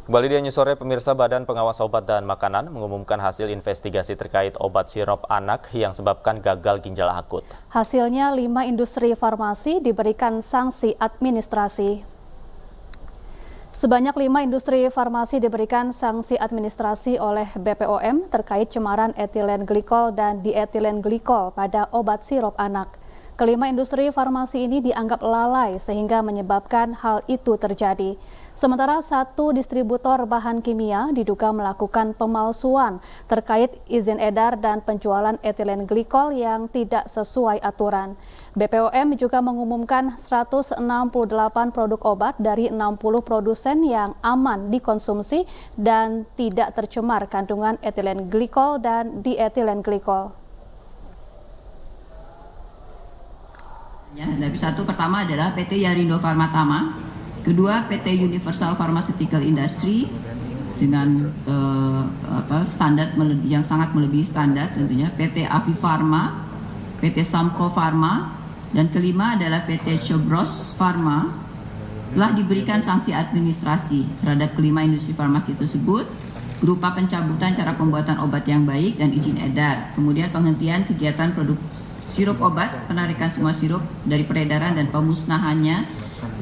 Kembali di News Sore, pemirsa. Badan Pengawas Obat dan Makanan mengumumkan hasil investigasi terkait obat sirup anak yang sebabkan gagal ginjal akut. Hasilnya 5 industri farmasi diberikan sanksi administrasi. Sebanyak 5 industri farmasi diberikan sanksi administrasi oleh BPOM terkait cemaran etilen glikol dan dietilen glikol pada obat sirup anak. Kelima industri farmasi ini dianggap lalai sehingga menyebabkan hal itu terjadi. Sementara satu distributor bahan kimia diduga melakukan pemalsuan terkait izin edar dan penjualan etilen glikol yang tidak sesuai aturan. BPOM juga mengumumkan 168 produk obat dari 60 produsen yang aman dikonsumsi dan tidak tercemar kandungan etilen glikol dan dietilen glikol. Dari satu pertama adalah PT Yarindo Pharma, kedua PT Universal Pharmaceutical Industry dengan standar yang sangat melebihi standar tentunya, PT Avi Pharma, PT Samco Pharma, dan kelima adalah PT Chobros Pharma telah diberikan sanksi administrasi terhadap kelima industri farmasi tersebut berupa pencabutan cara pembuatan obat yang baik dan izin edar, kemudian penghentian kegiatan produk sirup obat, penarikan semua sirup dari peredaran dan pemusnahannya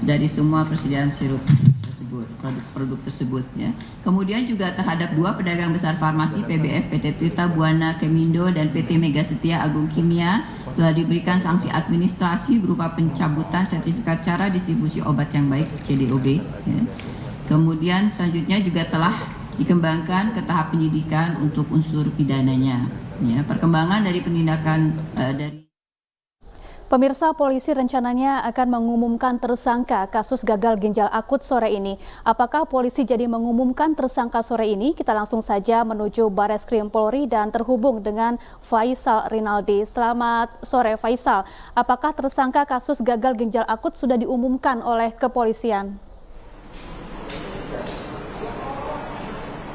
dari semua persediaan sirup tersebut, produk-produk tersebut ya. Kemudian juga terhadap 2 pedagang besar farmasi PBF, PT Tirta Buana Kemindo dan PT Mega Setia Agung Kimia telah diberikan sanksi administrasi berupa pencabutan sertifikat cara distribusi obat yang baik CDOB ya. Kemudian selanjutnya juga telah dikembangkan ke tahap penyidikan untuk unsur pidananya. Ya, perkembangan dari penindakan dari Pemirsa, polisi rencananya akan mengumumkan tersangka kasus gagal ginjal akut sore ini. Apakah polisi jadi mengumumkan tersangka sore ini? Kita langsung saja menuju Bareskrim Polri dan terhubung dengan Faisal Rinaldi. Selamat sore Faisal. Apakah tersangka kasus gagal ginjal akut sudah diumumkan oleh kepolisian?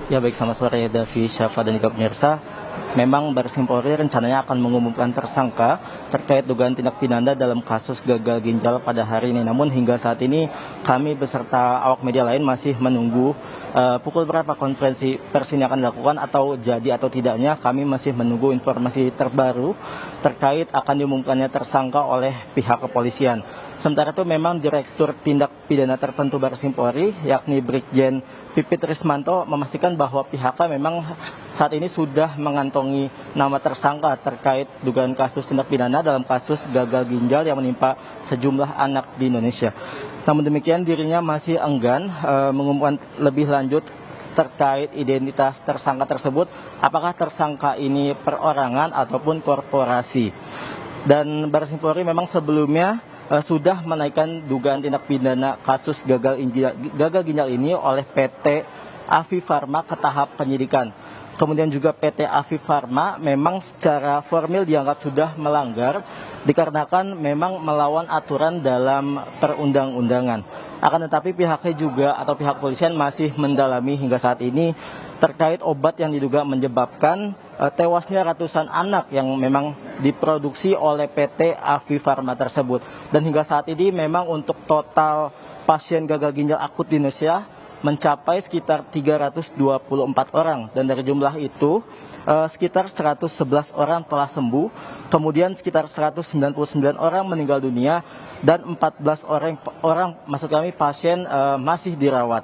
Ya baik, selamat sore Davi, Syafa dan juga pemirsa. Memang Bareskrim Polri rencananya akan mengumumkan tersangka terkait dugaan tindak pidana dalam kasus gagal ginjal pada hari ini. Namun hingga saat ini kami beserta awak media lain masih menunggu pukul berapa konferensi pers ini akan dilakukan atau jadi atau tidaknya. Kami masih menunggu informasi terbaru terkait akan diumumkannya tersangka oleh pihak kepolisian. Sementara itu memang Direktur Tindak Pidana Tertentu Bareskrim Polri yakni Brigjen Pipit Rismanto memastikan bahwa pihaknya memang saat ini sudah mengantongi nama tersangka terkait dugaan kasus tindak pidana dalam kasus gagal ginjal yang menimpa sejumlah anak di Indonesia. Namun demikian dirinya masih enggan mengumumkan lebih lanjut terkait identitas tersangka tersebut, apakah tersangka ini perorangan ataupun korporasi. Dan Bareskrim Polri memang sebelumnya sudah menaikkan dugaan tindak pidana kasus gagal ginjal ini oleh PT Avi Pharma ke tahap penyidikan. Kemudian juga PT Avi Pharma memang secara formil dianggap sudah melanggar dikarenakan memang melawan aturan dalam perundang-undangan. Akan tetapi pihaknya juga atau pihak polisian masih mendalami hingga saat ini terkait obat yang diduga menyebabkan tewasnya ratusan anak yang memang diproduksi oleh PT Avi Pharma tersebut. Dan hingga saat ini memang untuk total pasien gagal ginjal akut di Indonesia mencapai sekitar 324 orang. Dan dari jumlah itu sekitar 111 orang telah sembuh, kemudian sekitar 199 orang meninggal dunia dan 14 orang maksud kami pasien masih dirawat.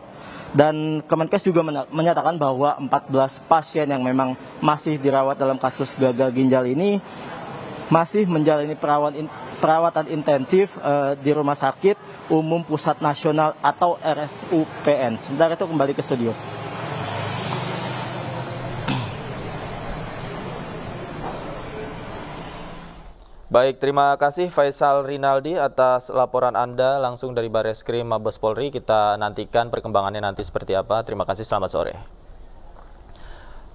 Dan Kemenkes juga menyatakan bahwa 14 pasien yang memang masih dirawat dalam kasus gagal ginjal ini masih menjalani perawatan intensif di Rumah Sakit Umum Pusat Nasional atau RSUPN. Sebentar itu kembali ke studio. Baik, terima kasih Faisal Rinaldi atas laporan Anda langsung dari Bareskrim Mabes Polri. Kita nantikan perkembangannya nanti seperti apa. Terima kasih, selamat sore.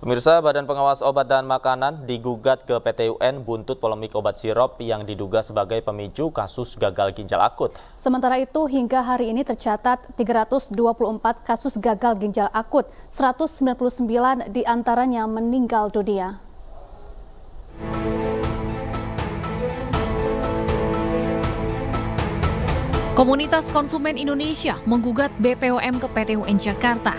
Pemirsa, Badan Pengawas Obat dan Makanan digugat ke PT UN buntut polemik obat sirup yang diduga sebagai pemicu kasus gagal ginjal akut. Sementara itu, hingga hari ini tercatat 324 kasus gagal ginjal akut, 199 diantaranya meninggal dunia. Komunitas Konsumen Indonesia menggugat BPOM ke PT UN Jakarta.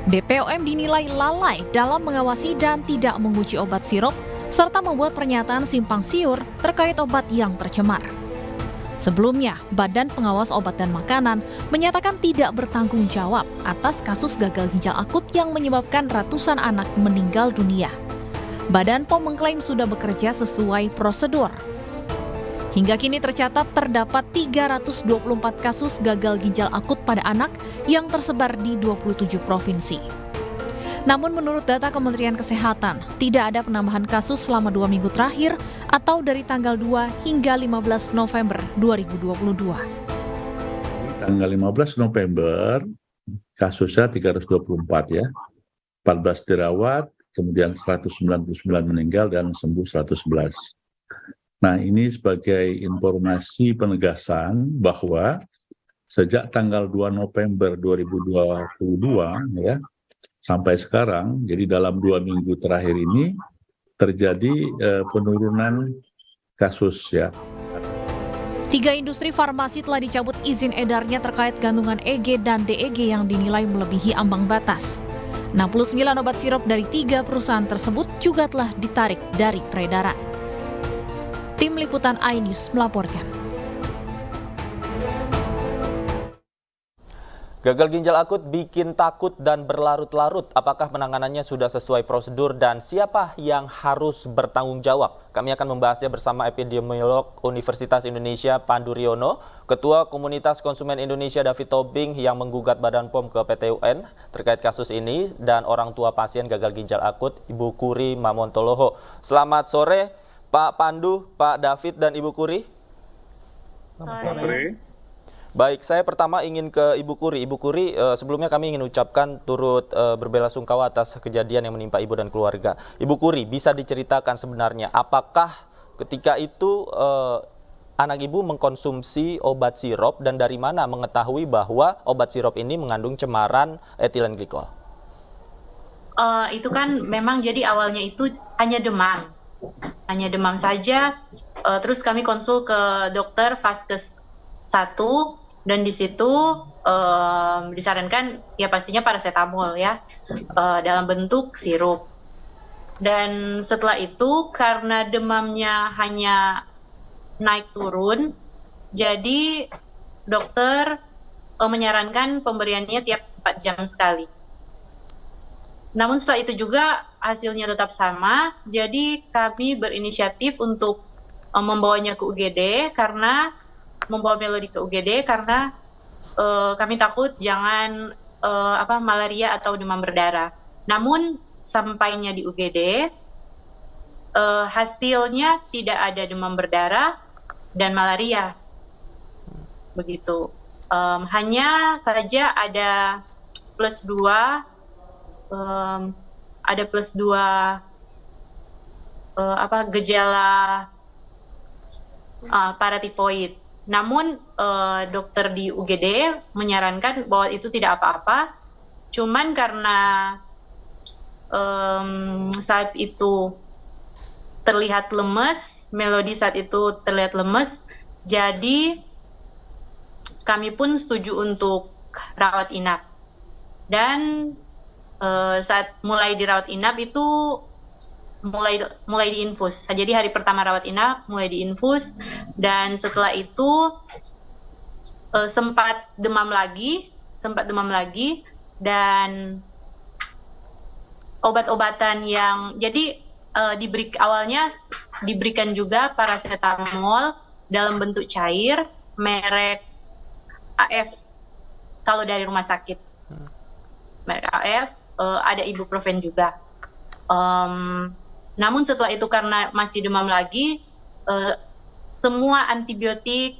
BPOM dinilai lalai dalam mengawasi dan tidak menguji obat sirup, serta membuat pernyataan simpang siur terkait obat yang tercemar. Sebelumnya, Badan Pengawas Obat dan Makanan menyatakan tidak bertanggung jawab atas kasus gagal ginjal akut yang menyebabkan ratusan anak meninggal dunia. Badan POM mengklaim sudah bekerja sesuai prosedur. Hingga kini tercatat terdapat 324 kasus gagal ginjal akut pada anak yang tersebar di 27 provinsi. Namun menurut data Kementerian Kesehatan, tidak ada penambahan kasus selama 2 minggu terakhir atau dari tanggal 2 hingga 15 November 2022. Tanggal 15 November, kasusnya 324 ya. 14 dirawat, kemudian 199 meninggal dan sembuh 111. Nah, ini sebagai informasi penegasan bahwa sejak tanggal 2 November 2022 ya, sampai sekarang, jadi dalam 2 minggu terakhir ini terjadi penurunan kasus ya. 3 industri farmasi telah dicabut izin edarnya terkait kandungan EG dan DEG yang dinilai melebihi ambang batas. 69 obat sirup dari 3 perusahaan tersebut juga telah ditarik dari peredaran. Tim Liputan iNews melaporkan. Gagal ginjal akut bikin takut dan berlarut-larut. Apakah penanganannya sudah sesuai prosedur dan siapa yang harus bertanggung jawab? Kami akan membahasnya bersama epidemiolog Universitas Indonesia Pandu Riono, Ketua Komunitas Konsumen Indonesia David Tobing yang menggugat Badan POM ke PT UN terkait kasus ini, dan orang tua pasien gagal ginjal akut Ibu Kuri Mamontoloho. Selamat sore Pak Pandu, Pak David, dan Ibu Kuri. Selamat sore. Baik, saya pertama ingin ke Ibu Kuri. Ibu Kuri, sebelumnya kami ingin ucapkan turut berbelasungkawa atas kejadian yang menimpa Ibu dan keluarga. Ibu Kuri, bisa diceritakan sebenarnya apakah ketika itu anak Ibu mengkonsumsi obat sirup dan dari mana mengetahui bahwa obat sirup ini mengandung cemaran etilen glikol? Itu kan memang jadi awalnya itu hanya demam saja. Terus kami konsul ke dokter Vaskes 1 dan di situ disarankan ya pastinya paracetamol ya dalam bentuk sirup. Dan setelah itu karena demamnya hanya naik turun, jadi dokter menyarankan pemberiannya tiap 4 jam sekali. Namun setelah itu juga hasilnya tetap sama, jadi kami berinisiatif untuk membawanya ke UGD karena membawa Melody ke UGD karena kami takut jangan malaria atau demam berdarah. Namun sampainya di UGD hasilnya tidak ada demam berdarah dan malaria. Begitu. Hanya saja ada plus 2 gejala paratifoid. Namun dokter di UGD menyarankan bahwa itu tidak apa-apa, cuman karena saat itu terlihat lemes, Melody saat itu terlihat lemes, jadi kami pun setuju untuk rawat inap. Dan saat mulai dirawat inap itu mulai diinfus. Jadi hari pertama rawat inap mulai diinfus dan setelah itu sempat demam lagi dan obat-obatan yang jadi awalnya diberikan juga paracetamol dalam bentuk cair merek AF kalau dari rumah sakit. Merek AF, ada ibuprofen juga. Namun setelah itu karena masih demam lagi, semua antibiotik,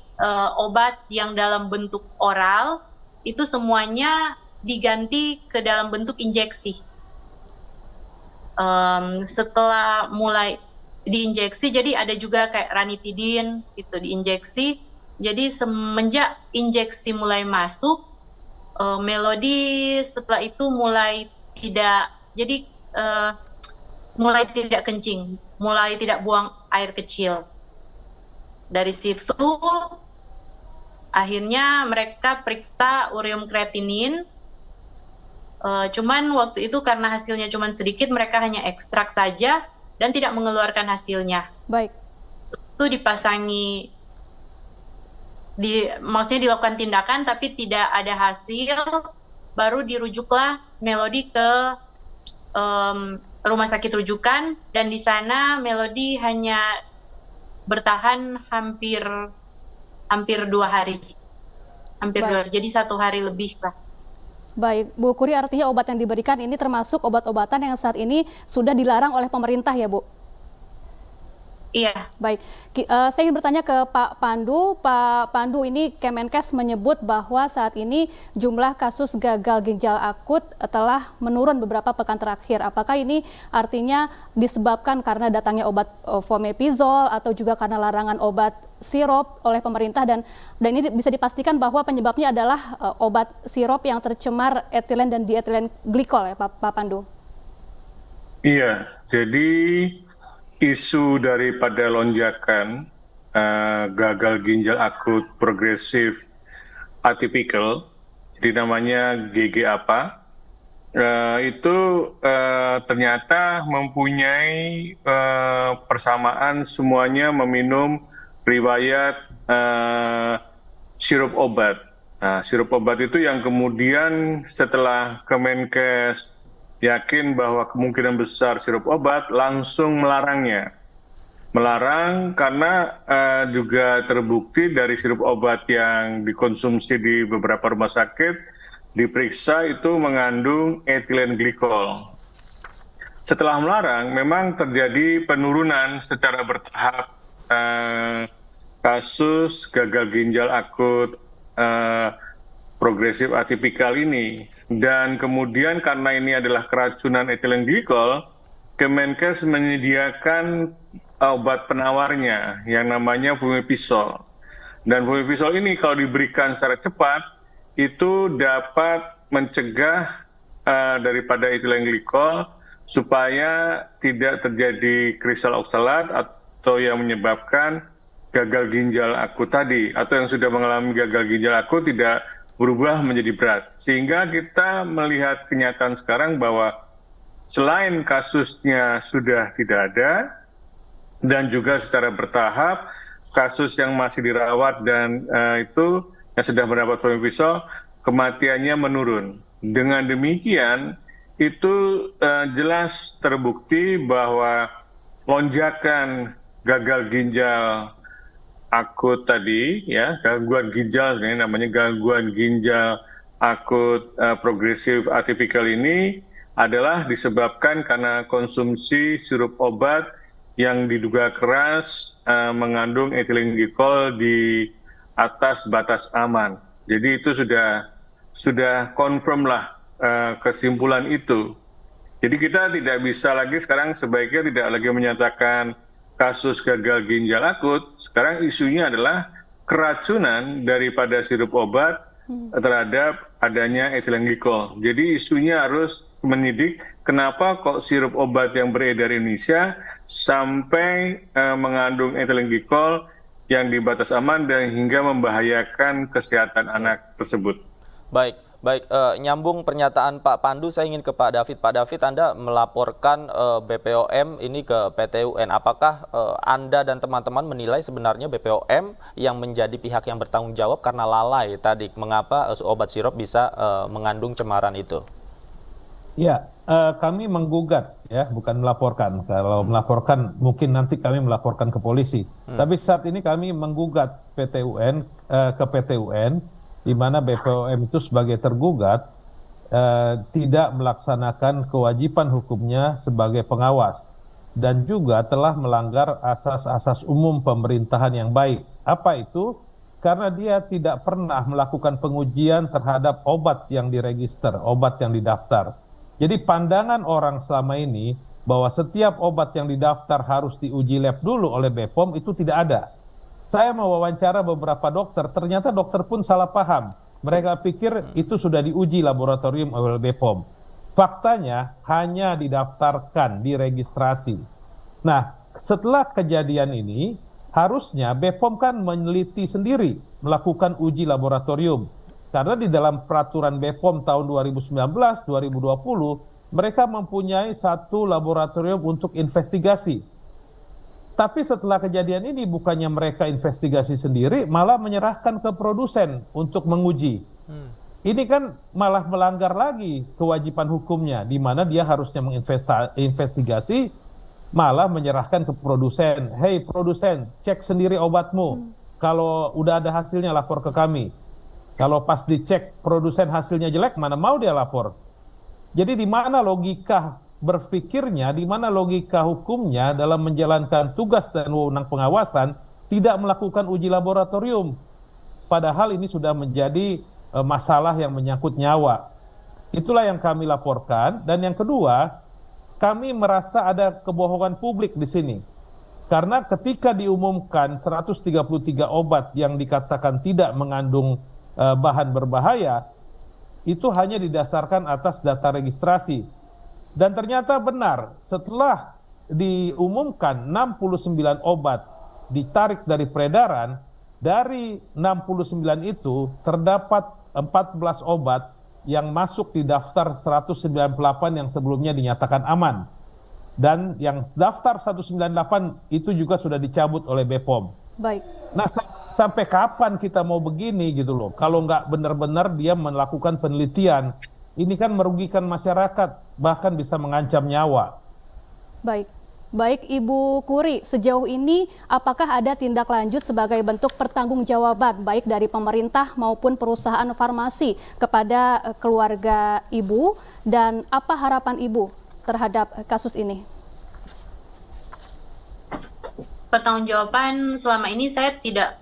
obat yang dalam bentuk oral itu semuanya diganti ke dalam bentuk injeksi. Setelah mulai diinjeksi, jadi ada juga kayak ranitidin itu diinjeksi. Jadi semenjak injeksi mulai masuk, Melody setelah itu mulai tidak kencing, mulai tidak buang air kecil. Dari situ akhirnya mereka periksa ureum kreatinin Cuman waktu itu karena hasilnya cuman sedikit, mereka hanya ekstrak saja dan tidak mengeluarkan hasilnya. Baik. Itu dipasangi, maksudnya dilakukan tindakan tapi tidak ada hasil, baru dirujuklah Melody ke rumah sakit rujukan, dan di sana Melody hanya bertahan hampir 2 hari. Jadi 1 hari lebih lah. Baik, Bu Kuri, artinya obat yang diberikan ini termasuk obat-obatan yang saat ini sudah dilarang oleh pemerintah ya, Bu? Iya. Baik, saya ingin bertanya ke Pak Pandu. Pak Pandu, ini Kemenkes menyebut bahwa saat ini jumlah kasus gagal ginjal akut telah menurun beberapa pekan terakhir. Apakah ini artinya disebabkan karena datangnya obat fomepizol atau juga karena larangan obat sirop oleh pemerintah, dan ini bisa dipastikan bahwa penyebabnya adalah obat sirop yang tercemar etilen dan dietilen glikol ya, Pak Pandu? Iya, jadi isu daripada lonjakan gagal ginjal akut progresif atipikal, jadi namanya GG-APA, itu ternyata mempunyai persamaan, semuanya meminum riwayat sirup obat. Nah, sirup obat itu yang kemudian setelah Kemenkes yakin bahwa kemungkinan besar sirup obat, langsung melarangnya. Melarang karena juga terbukti dari sirup obat yang dikonsumsi di beberapa rumah sakit, diperiksa itu mengandung etilen glikol. Setelah melarang, memang terjadi penurunan secara bertahap kasus gagal ginjal akut progresif atipikal ini. Dan kemudian karena ini adalah keracunan etilen glikol, Kemenkes menyediakan obat penawarnya yang namanya fomepizol. Dan fomepizol ini kalau diberikan secara cepat, itu dapat mencegah daripada etilen glikol supaya tidak terjadi kristal oksalat atau yang menyebabkan gagal ginjal akut tadi, atau yang sudah mengalami gagal ginjal akut tidak berubah menjadi berat. Sehingga kita melihat kenyataan sekarang bahwa selain kasusnya sudah tidak ada, dan juga secara bertahap kasus yang masih dirawat dan itu yang sudah mendapat fomepizol, kematiannya menurun. Dengan demikian, itu jelas terbukti bahwa lonjakan gagal ginjal akut tadi, ya, gangguan ginjal, sebenarnya namanya gangguan ginjal akut progresif atipikal ini adalah disebabkan karena konsumsi sirup obat yang diduga keras mengandung etilen glikol di atas batas aman. Jadi itu sudah confirm lah kesimpulan itu. Jadi kita tidak bisa lagi sekarang, sebaiknya tidak lagi menyatakan kasus gagal ginjal akut. Sekarang isunya adalah keracunan daripada sirup obat terhadap adanya etilen glikol. Jadi isunya harus menyidik kenapa kok sirup obat yang beredar di Indonesia sampai mengandung etilen glikol yang di batas aman dan hingga membahayakan kesehatan anak tersebut. Baik. Nyambung pernyataan Pak Pandu, saya ingin ke Pak David. Pak David, Anda melaporkan BPOM ini ke PT UN. Apakah Anda dan teman-teman menilai sebenarnya BPOM yang menjadi pihak yang bertanggung jawab karena lalai tadi, mengapa obat sirup bisa mengandung cemaran itu? Ya, kami menggugat, ya, bukan melaporkan. Kalau melaporkan mungkin nanti kami melaporkan ke polisi. Tapi saat ini kami menggugat PT UN ke PT UN, di mana BPOM itu sebagai tergugat tidak melaksanakan kewajiban hukumnya sebagai pengawas dan juga telah melanggar asas-asas umum pemerintahan yang baik. Apa itu? Karena dia tidak pernah melakukan pengujian terhadap obat yang diregister, obat yang didaftar. Jadi pandangan orang selama ini bahwa setiap obat yang didaftar harus diuji lab dulu oleh BPOM itu tidak ada. Saya mewawancara beberapa dokter, ternyata dokter pun salah paham. Mereka pikir itu sudah diuji laboratorium oleh BPOM. Faktanya hanya didaftarkan, diregistrasi. Nah, setelah kejadian ini, harusnya BPOM kan meneliti sendiri, melakukan uji laboratorium. Karena di dalam peraturan BPOM tahun 2019-2020, mereka mempunyai satu laboratorium untuk investigasi. Tapi setelah kejadian ini bukannya mereka investigasi sendiri, malah menyerahkan ke produsen untuk menguji. Ini kan malah melanggar lagi kewajiban hukumnya, di mana dia harusnya menginvestigasi, malah menyerahkan ke produsen. Hey produsen, cek sendiri obatmu. Kalau udah ada hasilnya lapor ke kami. Kalau pas dicek produsen hasilnya jelek, mana mau dia lapor. Jadi di mana logika berpikirnya, di mana logika hukumnya dalam menjalankan tugas dan wewenang pengawasan tidak melakukan uji laboratorium. Padahal ini sudah menjadi masalah yang menyangkut nyawa. Itulah yang kami laporkan. Dan yang kedua, kami merasa ada kebohongan publik di sini. Karena ketika diumumkan 133 obat yang dikatakan tidak mengandung bahan berbahaya, itu hanya didasarkan atas data registrasi. Dan ternyata benar, setelah diumumkan 69 obat ditarik dari peredaran, dari 69 itu terdapat 14 obat yang masuk di daftar 198 yang sebelumnya dinyatakan aman. Dan yang daftar 198 itu juga sudah dicabut oleh BPOM. Baik. Nah, sampai kapan kita mau begini gitu loh? Kalau nggak benar-benar dia melakukan penelitian, ini kan merugikan masyarakat, bahkan bisa mengancam nyawa. Baik. Baik Ibu Kuri, sejauh ini apakah ada tindak lanjut sebagai bentuk pertanggungjawaban baik dari pemerintah maupun perusahaan farmasi kepada keluarga Ibu, dan apa harapan Ibu terhadap kasus ini? Pertanggungjawaban selama ini saya tidak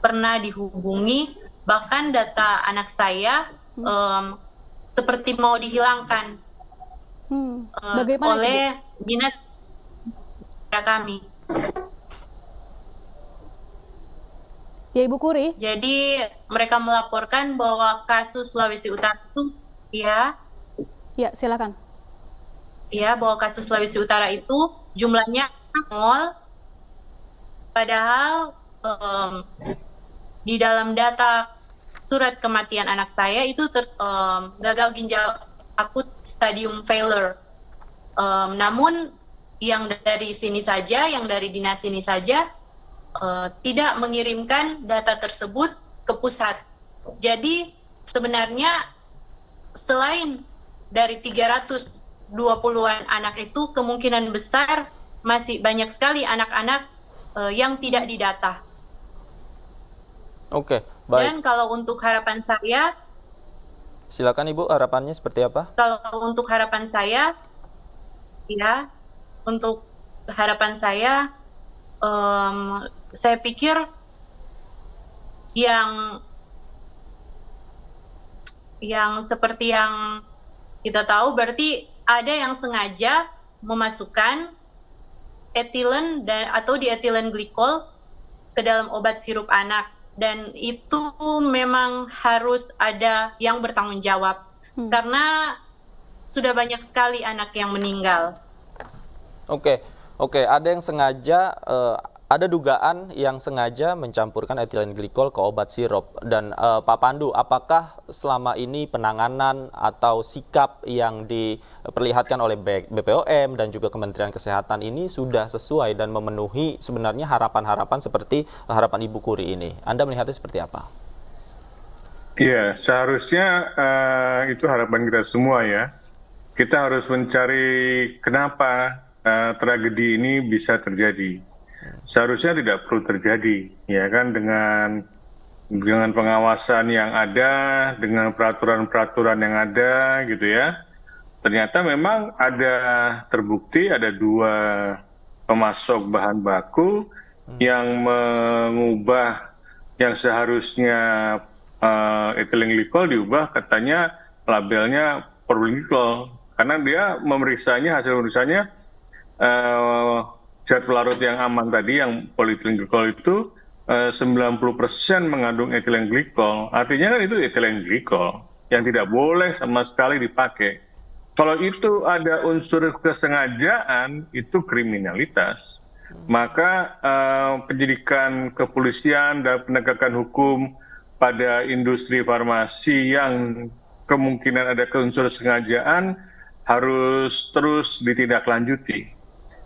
pernah dihubungi, bahkan data anak saya seperti mau dihilangkan oleh dinas kami. Ya Ibu Kuri. Jadi mereka melaporkan bahwa kasus Sulawesi Utara itu, ya silakan. Ya, bahwa kasus Sulawesi Utara itu jumlahnya nol, padahal di dalam data surat kematian anak saya itu gagal ginjal akut stadium failure. Namun yang dari sini saja, yang dari dinas ini saja tidak mengirimkan data tersebut ke pusat. Jadi sebenarnya selain dari 320-an anak itu, kemungkinan besar masih banyak sekali anak-anak yang tidak didata. Oke, baik. Dan kalau untuk harapan saya, silakan Ibu, harapannya seperti apa? Kalau untuk harapan saya, untuk harapan saya pikir yang seperti yang kita tahu, berarti ada yang sengaja memasukkan etilen atau dietilen glikol ke dalam obat sirup anak, dan itu memang harus ada yang bertanggung jawab karena sudah banyak sekali anak yang meninggal. Oke, ada yang sengaja, ada dugaan yang sengaja mencampurkan etilen glikol ke obat sirup. Dan Pak Pandu, apakah selama ini penanganan atau sikap yang diperlihatkan oleh BPOM dan juga Kementerian Kesehatan ini sudah sesuai dan memenuhi sebenarnya harapan-harapan seperti harapan Ibu Kuri ini? Anda melihatnya seperti apa? Ya, seharusnya itu harapan kita semua ya. Kita harus mencari kenapa tragedi ini bisa terjadi. Seharusnya tidak perlu terjadi, ya kan, dengan pengawasan yang ada, dengan peraturan-peraturan yang ada, gitu ya. Ternyata memang terbukti ada 2 pemasok bahan baku yang mengubah yang seharusnya etilen glikol diubah katanya labelnya propylenglikol, karena dia hasil pemeriksanya zat pelarut yang aman tadi, yang polyethylene glycol itu 90% mengandung etilen glikol. Artinya kan itu etilen glikol yang tidak boleh sama sekali dipakai. Kalau itu ada unsur kesengajaan, itu kriminalitas. Maka penyidikan kepolisian dan penegakan hukum pada industri farmasi yang kemungkinan ada unsur sengajaan harus terus ditindaklanjuti.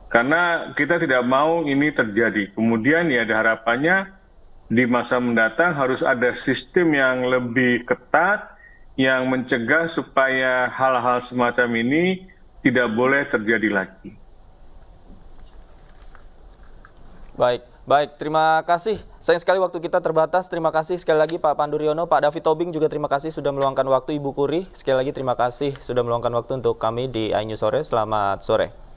Karena kita tidak mau ini terjadi. Kemudian ya ada harapannya di masa mendatang harus ada sistem yang lebih ketat yang mencegah supaya hal-hal semacam ini tidak boleh terjadi lagi. Baik, terima kasih. Sayang sekali waktu kita terbatas. Terima kasih sekali lagi Pak Pandu Riono, Pak David Tobing juga terima kasih sudah meluangkan waktu. Ibu Kuri, sekali lagi terima kasih sudah meluangkan waktu untuk kami di iNews Sore. Selamat sore.